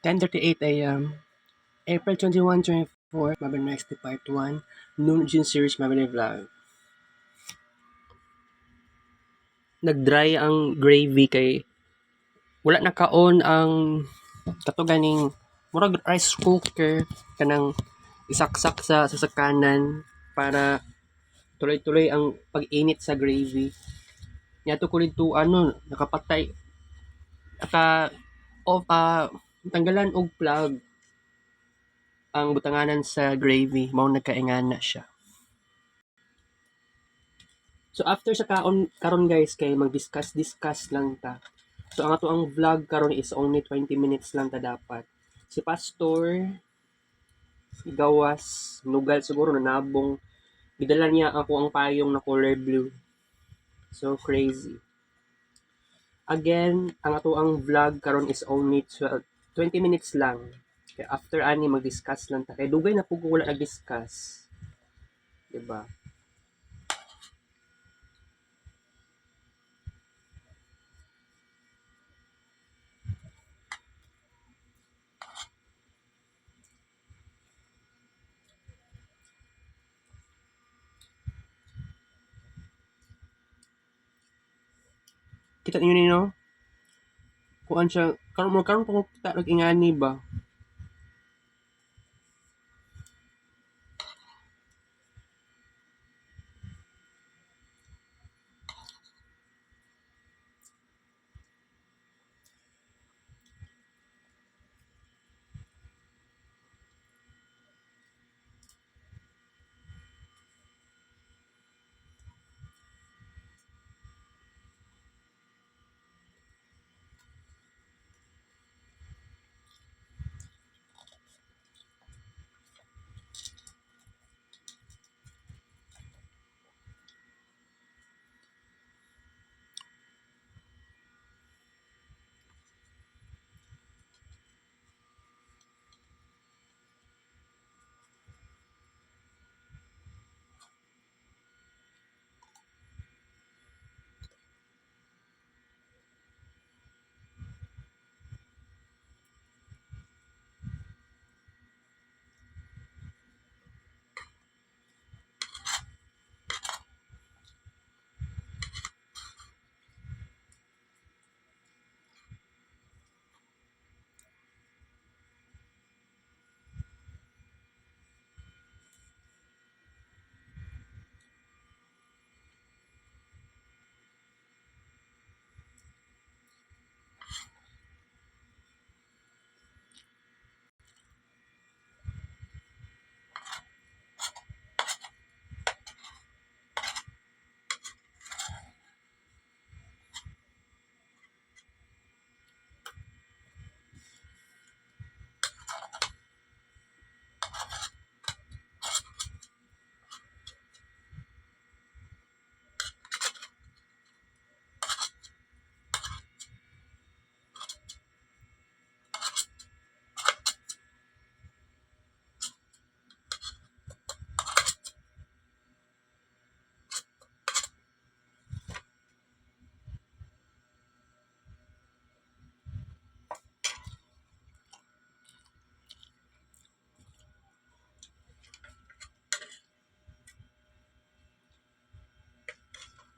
10:38 a.m. April 21, 24, Mabel Next Part 1, Noon June Series Mabel Vlog. Nag-dry ang gravy kay wala na kaon ang katuganing murag rice cooker kanang isaksak sa sasakanan para tuloy-tuloy ang pag-init sa gravy. Yato ko dito nakapatay aka off tanggalan og plug ang butanganan sa gravy mao nagkaingana siya. So after sa karon guys kay mag-discuss lang ta. So ang ato ang vlog karon is only 20 minutes lang ta dapat. Si Pastor gawas nugal siguro nanabong gidala niya ako ang payong na color blue. So crazy. Again, ang ato ang vlog karon is only 20 minutes lang. Kaya after ani mag-discuss lang ta. Kay dugay na pug wala nag-discuss. 'Di ba? Kita niyo no? Kuan siya karon pa ko kita nag-ingani ba?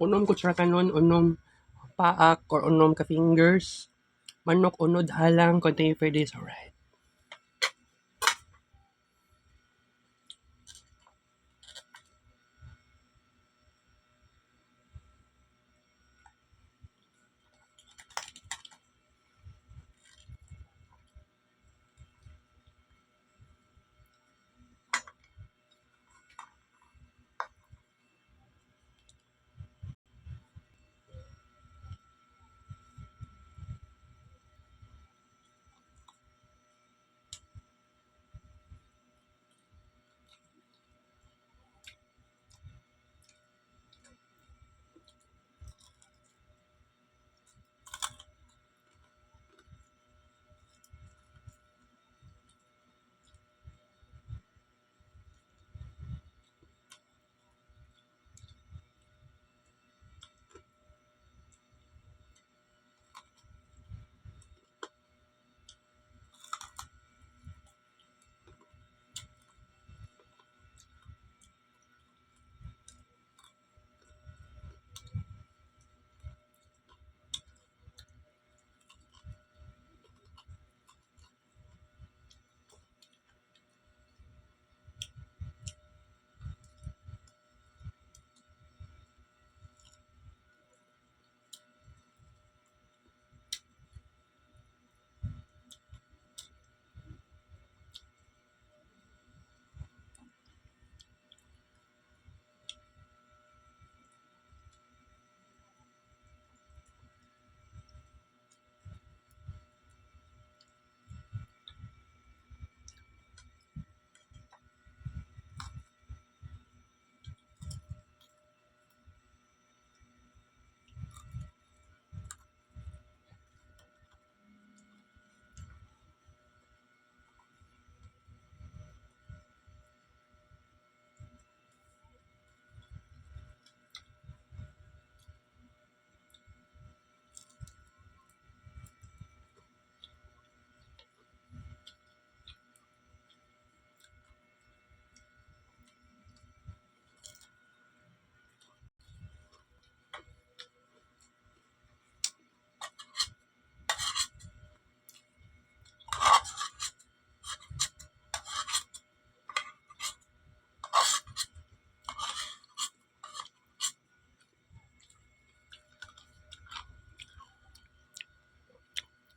Unom ko tsara kanon, unom paak or unom ka fingers. Manok unod halang contain for this, alright.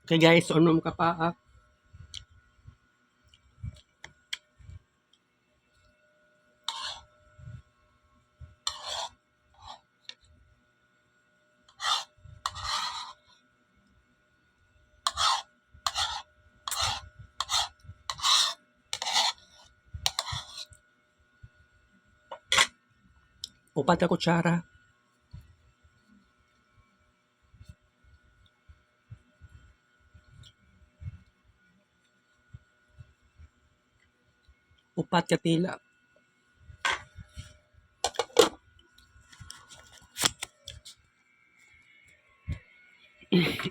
Okay guys, unom ka pa ah. Upat ka kutsara. Upat ka tila.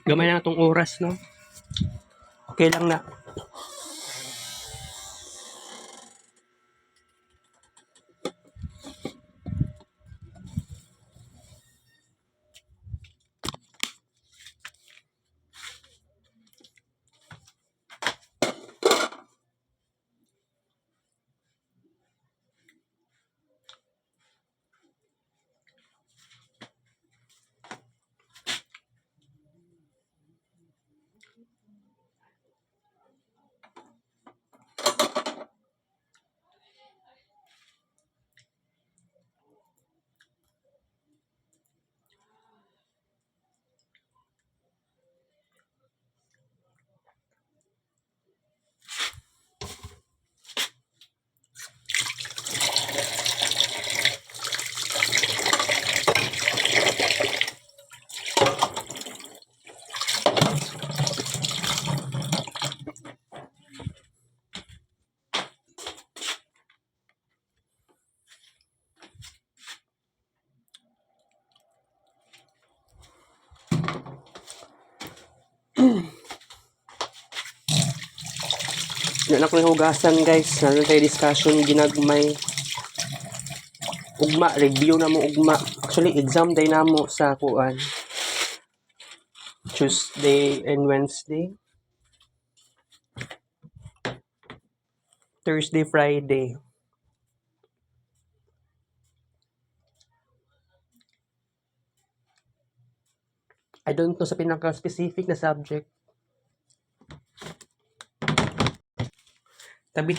Gamay na itong oras, no? Okay lang na. Yan ako yung hugasan guys. Naroon tayo discussion, ginagmay. Ugma, review na mo ugma. Actually, exam day na mo sa kuan. Tuesday and Wednesday. Thursday, Friday. I don't know sa pinaka-specific na subject. Tabi.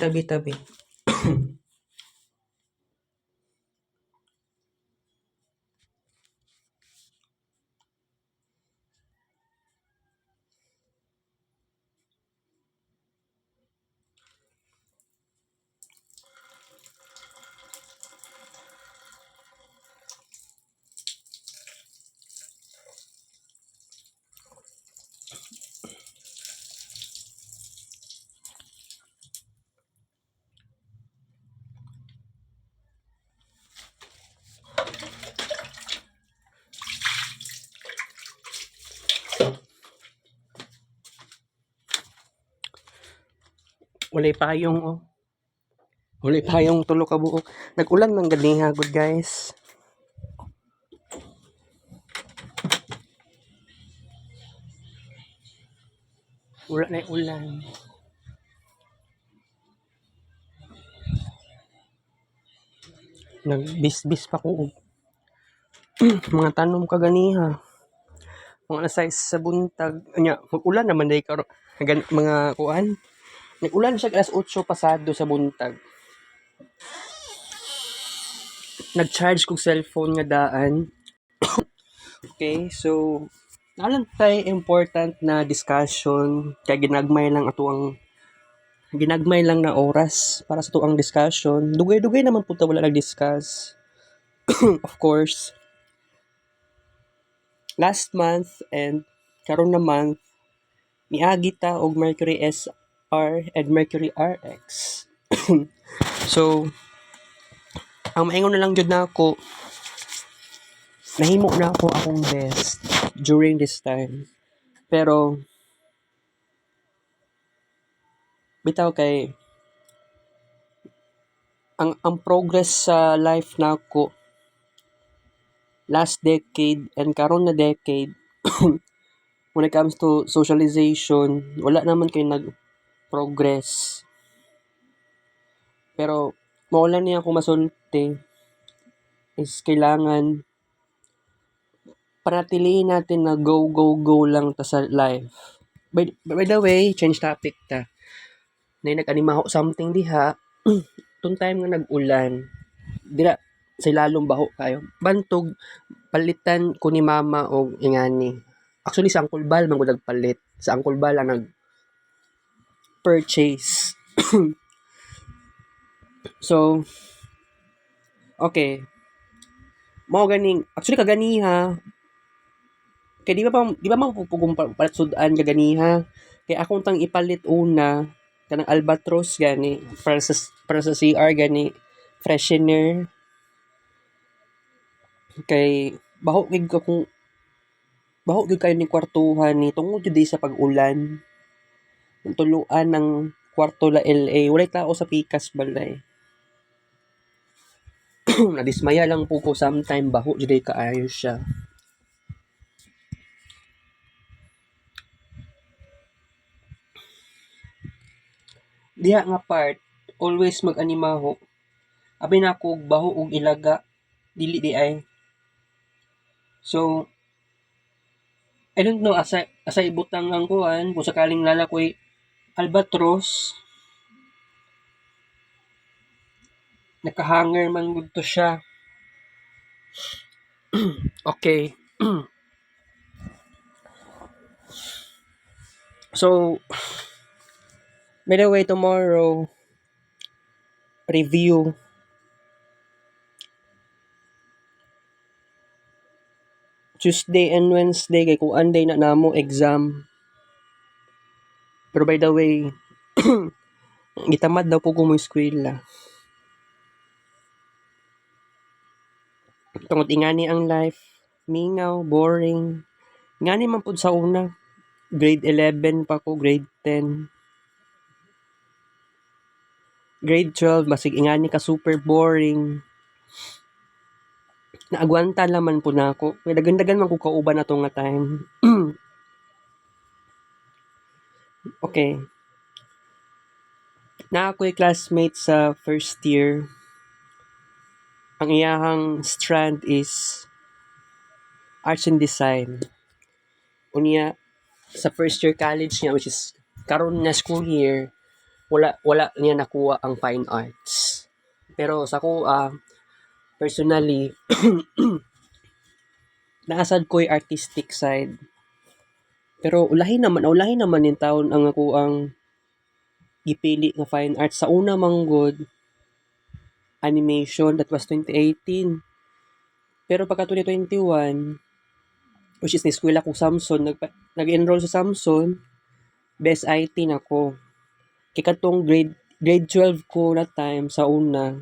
Walay payong oh. Walay payong tulo ka buok. Nag-ulan ng ganiha good guys. Wala na ulan. Nagbisbis pa ko. Mga tanom ka ganiha. Mga size sa buntag. Anya, mag-ulan naman day karon. Mga kuan. Nag-ulan siya alas 8 pasado sa buntag. Nag-charge kong cellphone nga daan. Okay, so nalang tayo important na discussion kay ginagmay lang na oras para sa tuang discussion. Dugay-dugay naman po ta wala nag-discuss. Of course, last month and karon na month miagi ta og Mercury SR and Mercury RX. So, ang maingon na lang jud nako, nahimo na ako akong best during this time. Pero bitaw kay ang progress sa life nako last decade and karon na decade when it comes to socialization, wala naman kay nag-progress. Pero maulan niya ako masulti is kailangan panatilihin natin na go lang ta sa life. By the way, change topic ta. Na nag-animaho something diha. Tong time nga nag-ulan, dira sa lalong baho kayo. Bantog palitan ko ni mama og ingani. Actually sa Uncle Bal man gud nagpalit. Sa Uncle Bal ang nag-purchase. So, okay. Mao ganing actually kaganiha kay di ba mapupugong palit sudan kaganiha. Kay akong tang ipalit una kanang albatros gani para sa CR gani freshener kay baho gid kayo ni kwartuhan ni tungod jud sa pag-ulan. Ang tuluan ng kwarto la LA walay tao sa pikas balay. Nadismaya lang po ko sometime baho jud kaayo siya. Diha nga part always mag-animaho. Abi nako baho og ilaga dili di ay. So I don't know asa ibutang ang kuan kung sakaling lalakoy albatros nakahanger man gud to siya. Okay. So by the way tomorrow review Tuesday and Wednesday kay kuan day na namo exam. Pero by the way gitamad daw po ko mo eskwela. Tungod ingani ang life, mingaw, boring. Ngani man pud sa una. Grade 11 pa ko, grade 10. Grade 12, basig ingani ka super boring. Naagwanta laman po na ako. Kaya dagan-dagan man ko kauban na to nga time. Okay. Na ako'y classmate sa first year. Ang iyahang strand is arts and design. Unya sa first year college niya which is karon na school year wala niya nakuha ang fine arts. Pero sa ko personally naasad ko'y artistic side. Pero ulahin naman yung taon ang ako ang gipili nga fine arts sa una manggod animation that was 2018. Pero pagka 2021 which is na-eskwela ko Samson nag-enroll sa Samson best IT na ko. Kay katong grade 12 ko na time sa una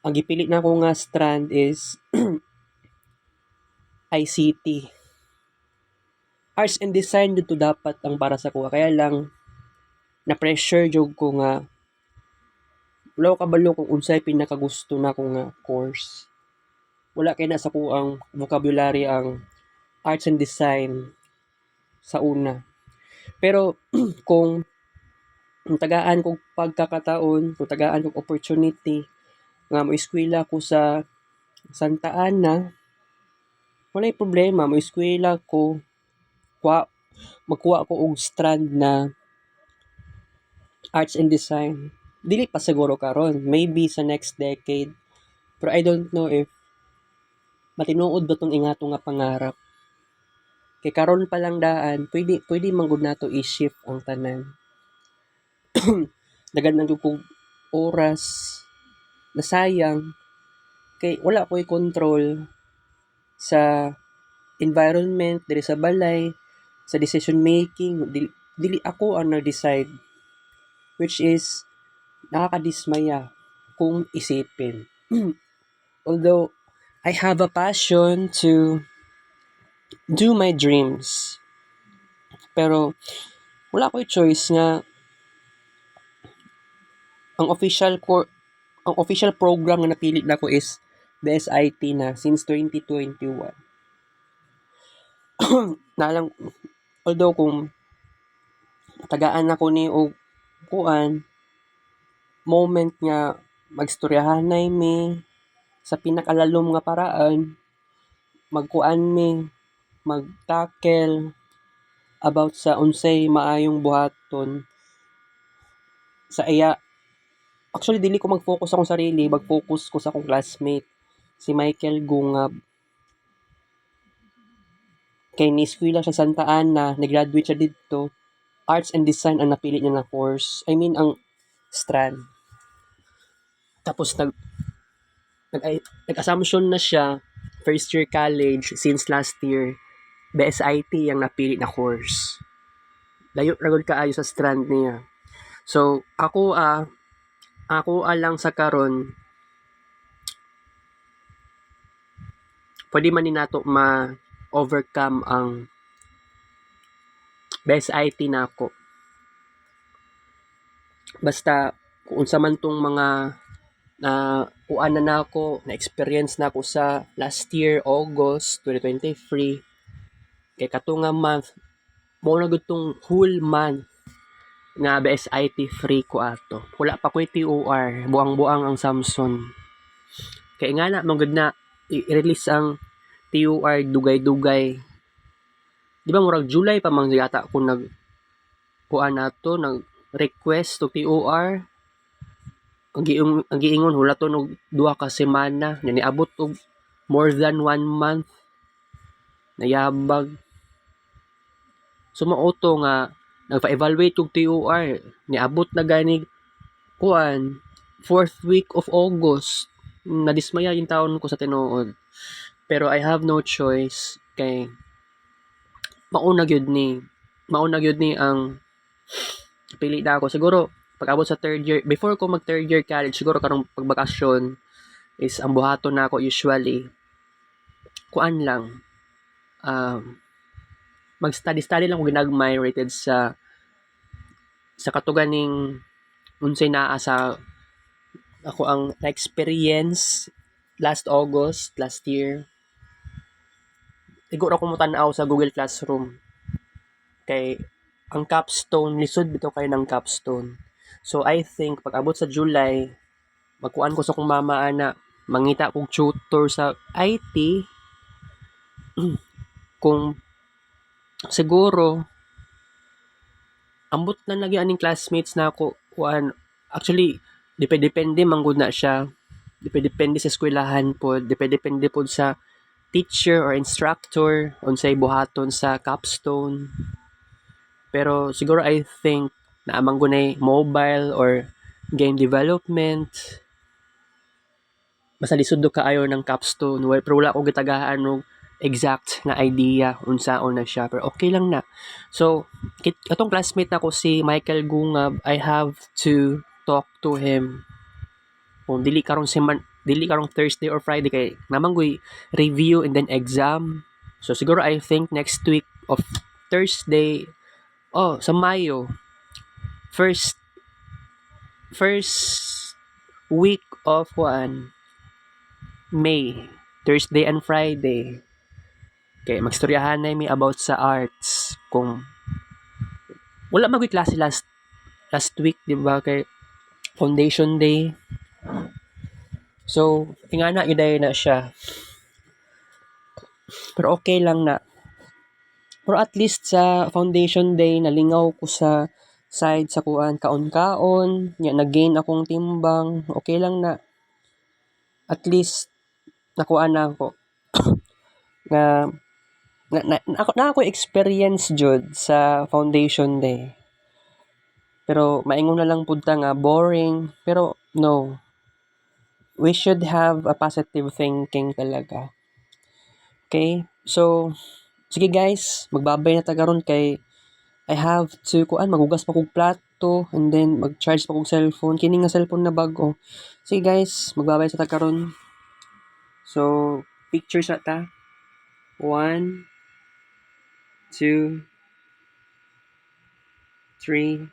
ang gipili na ko nga strand is ICT. Arts and design dito dapat ang para sa kuha. Kaya lang na-pressure jog ko nga wala ko kabalo kung unsay pinakagusto na ko nga course. Wala kay na sa ko ang vocabulary ang arts and design sa una. Pero kung tagaan kong pagkakataon, kung tagaan kong opportunity nga mo eskwela ko sa Santa Ana, walay problema, mo eskwela ko magkuha ko og strand na arts and design. Dili pa siguro karon, maybe sa next decade. Pero I don't know if matinuod ba tong ingato nga pangarap. Kay karon pa lang daan, pwede man gud nato i-shift ang tanan. Dagan na jud kog oras na sayang kay wala ko'y control sa environment diri sa balay, sa decision making, dili ako ang nag-decide, which is nakakadismaya kung isipin. Although I have a passion to do my dreams, pero wala ko'y choice nga ang official program nga napili nako is BSIT na since 2021. Nalang although kung tagaan ako ni og kuan moment nga magstoryahanay mi sa pinakalalom nga paraan, magkuan mi, magtackle, about sa unsay maayong buhaton sa iya. Actually dili ko mag-focus akong sarili, mag-focus ko sa akong classmate si Michael Gungab. Kay ni-eskwela siya Santa Ana, nag-graduate siya didto. Arts and Design ang napili niya na course. I mean ang strand. Tapos nag-assumption na siya first year college since last year. BSIT ang napili na course. Layo ragod kaayo sa strand niya. So ako lang sa karon pwede man ni nato ma-overcome ang BSIT nako. Basta kung unsa man tong mga kuan na nako, na-experience nako sa last year, August 2023, kay kato nga month, mo na gud tong whole month nga BSIT free ko ato. Wala pa ko'y TOR, buang-buang ang Samsung. Kay nga na, manggod na, i-release ang TOR dugay-dugay. Di ba murag July pa man yata kung kuan nato, nag-request to TOR. Ang giingon wala to og 2 ka semana, niabot og more than 1 month. Nayabag. Sumauto nga nagpa-evaluate og TOR, niabot na gani kuan 4th week of August. Nadismaya yung taon ko sa tinuod. Pero I have no choice kay mauna gyud ni ang pili na ako. Siguro pag abot sa third year, before ko mag third year college, siguro karong pagbakasyon is ang buhaton na ako usually kuan lang mag-study lang ko ginagmay rated sa katuganing unsay naa sa ako ang na-experience last August, last year. Siguro ako mo tan-aw sa Google Classroom. Kay ang capstone, lisod bitaw kayo ng capstone. So I think pag abot sa July, magkuan ko sa kong mama ana, mangita kog tutor sa IT kung siguro ambot na lagi aning classmates na ako kuan. Actually depende man gud na siya. Depende sa eskwelahan pod, depende pod sa teacher or instructor unsay buhaton sa capstone. Pero siguro I think na amang gunay mobile or game development. Basta lisod do kaayo ng capstone. Pero wala ko gitagahan og exact na idea unsaon na siya. Pero okay lang na. So, atong classmate nako si Michael Gungab, I have to talk to him. Kung dili karong Thursday or Friday kay namanggoy review and then exam. So siguro I think next week of Thursday, sa Mayo, first week of May, Thursday and Friday. Okay, magstoryahan na mi about sa arts. Kung wala magwi klase last week, di ba, kay Foundation Day. So, ingana iday na siya. Pero okay lang na. Pero at least sa Foundation Day, nalingaw ko sa side sa kuan kaon-kaon, nag-gain akong timbang, okay lang na. At least nakuha na ako na ako experience jud sa Foundation Day. Pero maingon na lang pud ta nga boring, pero no. We should have a positive thinking talaga. Okay? So sige guys, magbabay na ta karon kay I have to magugas pa kog plato and then mag-charge pa kog cellphone. Kini nga cellphone na bago. Sige guys, magbabay sa ta karon. So, picture sa ta. 1, 2, 3.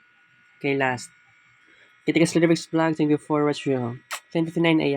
Okay, last. Kita ka sa Lyrics Vlog. Thank you for watching. 10:59 AM.